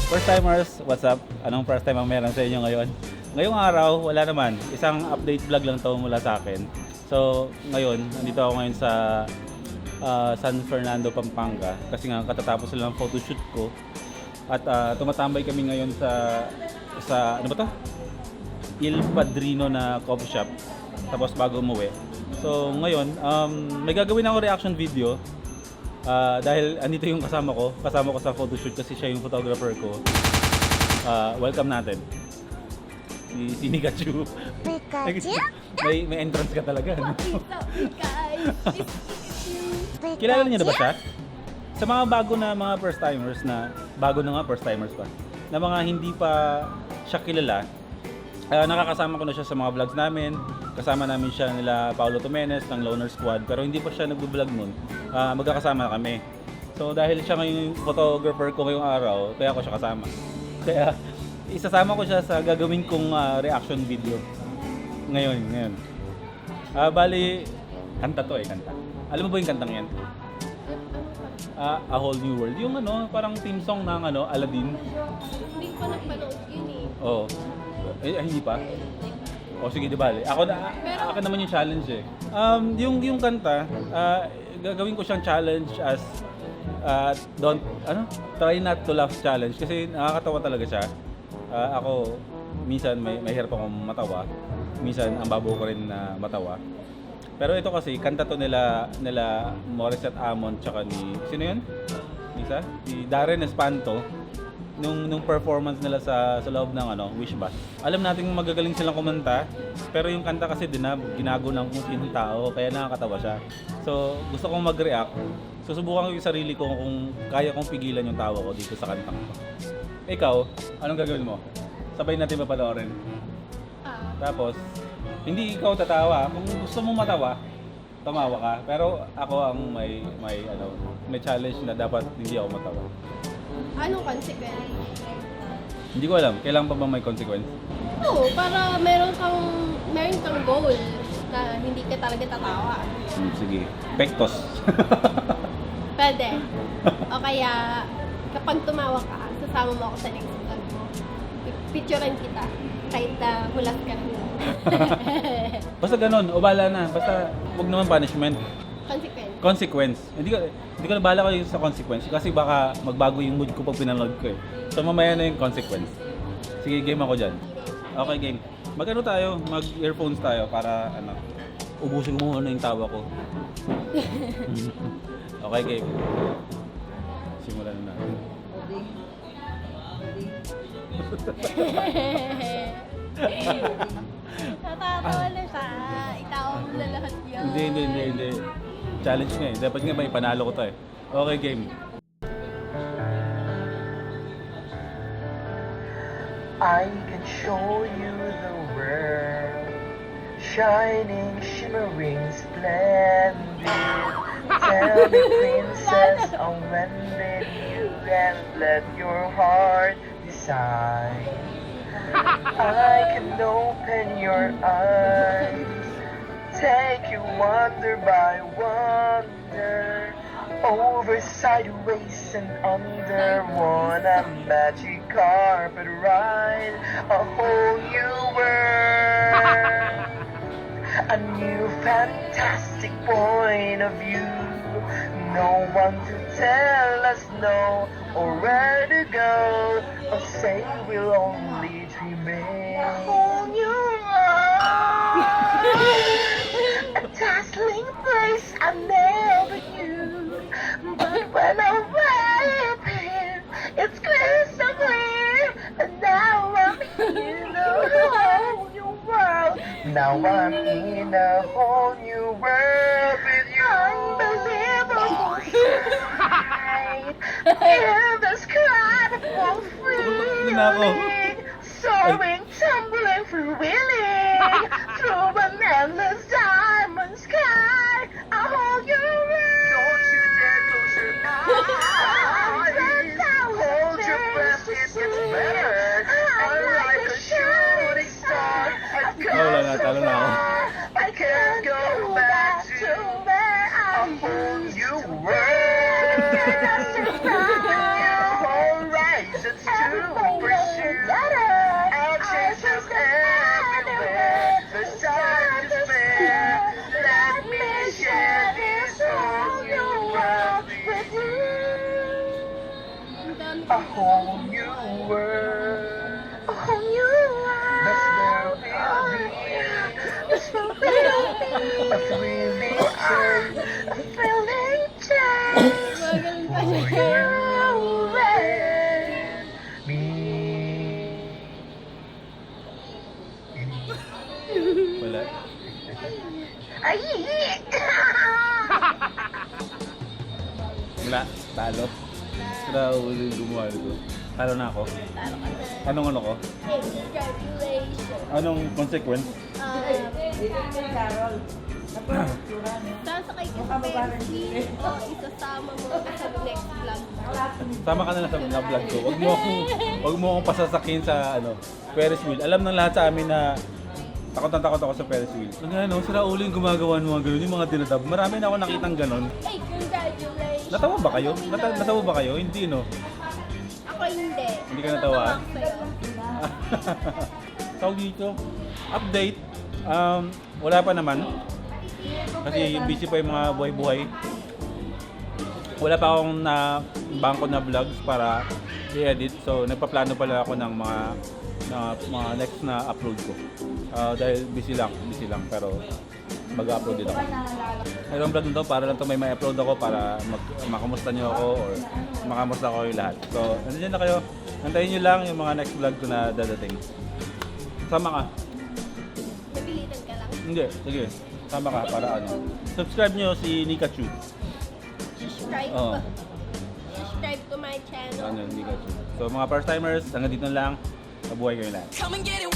First timers, what's up? Anong first time ang meron sa inyo ngayon? Ngayong araw, wala naman. Isang update vlog lang to mula sa akin. So, ngayon, nandito ako ngayon sa San Fernando, Pampanga. Kasi nga, katatapos lang ng photoshoot ko. At tumatambay kami ngayon sa ano ba to? Il Padrino na coffee shop. Tapos bago umuwi. So, ngayon, may gagawin ako reaction video. Dahil andito yung kasama ko sa photoshoot kasi siya yung photographer ko. Welcome natin. Si Pikachu. Pikachu? may entrance ka talaga, no? Pikachu. Kilala niyo na ba siya? Sa mga bago na mga first timers na, bago na nga first timers pa, na mga hindi pa siya kilala, nakakasama ko na siya sa mga vlogs namin. Kasama namin siya nila Paolo Tomenes ng Loner Squad, pero hindi pa siya nagbo-vlog nun. Magkakasama na kami. So dahil siya ngayon yung photographer ko ngayong araw, kaya ako siya kasama. Kaya isasama ko siya sa gagawin kong reaction video. Ngayon. Bali, kanta to kanta. Alam mo ba yung kantang yan? A Whole New World. Yung parang theme song ng Aladdin. Hindi ko napanood yun eh. Oo. Hindi pa? O sige, di bale. Ako naman yung challenge eh. Yung kanta, gagawin ko siyang challenge as try not to laugh challenge kasi nakakatawa talaga siya. Ako minsan may hirap akong matawa. Minsan ang babaw ko rin na matawa. Pero ito kasi kanta to nila Morissette Amon tsaka ni sino yun? Isa? Si Darren Espanto nung performance nila sa loob ng Wish Bus. Alam nating magagaling silang kumanta, pero yung kanta kasi ginago ng kung sinong tao, kaya nakakatawa siya. So, gusto kong mag-react. Susubukan ko yung sarili ko kung kaya kong pigilan yung tawa ko dito sa kantang ko. Ikaw, anong gagawin mo? Sabay natin papanoorin. Tapos, hindi ikaw tatawa. Kung gusto mong matawa, tumawa ka. Pero ako ang may challenge na dapat hindi ako matawa. Anong consequence? Hindi ko alam, kailangan pa ba may consequence? Oo, para meron kang goal na hindi ka talaga tatawa. Sige, pektos. Pwede. O kaya, kapag tumawa ka, sasama mo ako sa next vlog mo. Picturean kita. Kahit na hulas ka rin. Basta ganun, o bahala na. Basta wag naman punishment. Consequence. Hindi ko na bahala kayo sa consequence kasi baka magbago yung mood ko pag pinanood ko eh. So mamaya na yung consequence. Sige, game ako dyan. Okay, game. Tayo? Mag-earphones tayo para ubusin ko muna yung tawa ko. Okay, game. Simulan na natin. Natatawa na siya. Itawa mo na lahat yun. Hindi. Challenge nga eh. Dapat nga may panalo ko to eh. Okay, game. I can show you the world, shining, shimmering, splendid. Tell me, princess, when did you and let your heart decide? I can open your eyes, take you wonder by wonder, over, sideways, and under. Want a magic carpet ride, a whole new world, a new fantastic point of view. No one to tell us no or where to go, or say we'll only dream it. A whole new world, a dazzling place I never knew. But when I wrap it, it's crystal clear. And now I'm in a whole new world. Now I'm in a whole new world with you. Unbelievable sight. In the sky, oh, feeling. Soaring, tumbling, thrilling. Through an endless diamond sky. I hold your hand. Don't you dare close your eyes. Hold your breath, it gets better. I'm like a shooting star. Wala na, talo na ako. I can't go back to where I hold you world. Alright, it's true. a whole new world. A whole new world. That's where we'll be. That's where we'll be. A thrilling time. A thrilling time. Mga ganun pa For siya. you and me. Wala. Ay! Wala. Talo. Raul yung gumawa nito. Talo na ako. Talo ka na. Anong ano ko? Congratulations. Anong consequence? Sasakay ka sa Ferris wheel o isasama mo ka sa next vlog. Sama ka na lang sa vlog ko. Wag mo akong pasasakin sa Ferris wheel. Alam ng lahat sa amin na takot na takot ako sa Ferris wheel. Ano, si Raul yung gumagawa ng mga ganun, yung mga dinadab. Marami na ako nakitang ganun. Hey, congratulations! Natawa ba kayo? Natawa ba kayo? Hindi, no? Ako hindi. Hindi ka natawa? Ako sa'yo. Tawag dito. Update. Wala pa naman. Kasi busy pa yung mga buhay-buhay. Wala pa akong bangko na vlogs para i-edit. So, nagpaplano pala ako ng mga next na upload ko. Dahil busy lang. Pero mag-upload din ako. Itong vlog nito para lang ito may ma-upload ako para makamusta nyo ako or makamusta ko yung lahat. So, nandiyan na kayo. Antayin nyo lang yung mga next vlog ko na dadating. Sama ka. Napilitan ka lang. Hindi, sige. Sama ka para Subscribe nyo si Nikachu. Subscribe Oo. ko. Subscribe to my channel. Nikachu. So mga first timers, hanggang dito na lang. Mabuhay kayo lahat. Come and get it.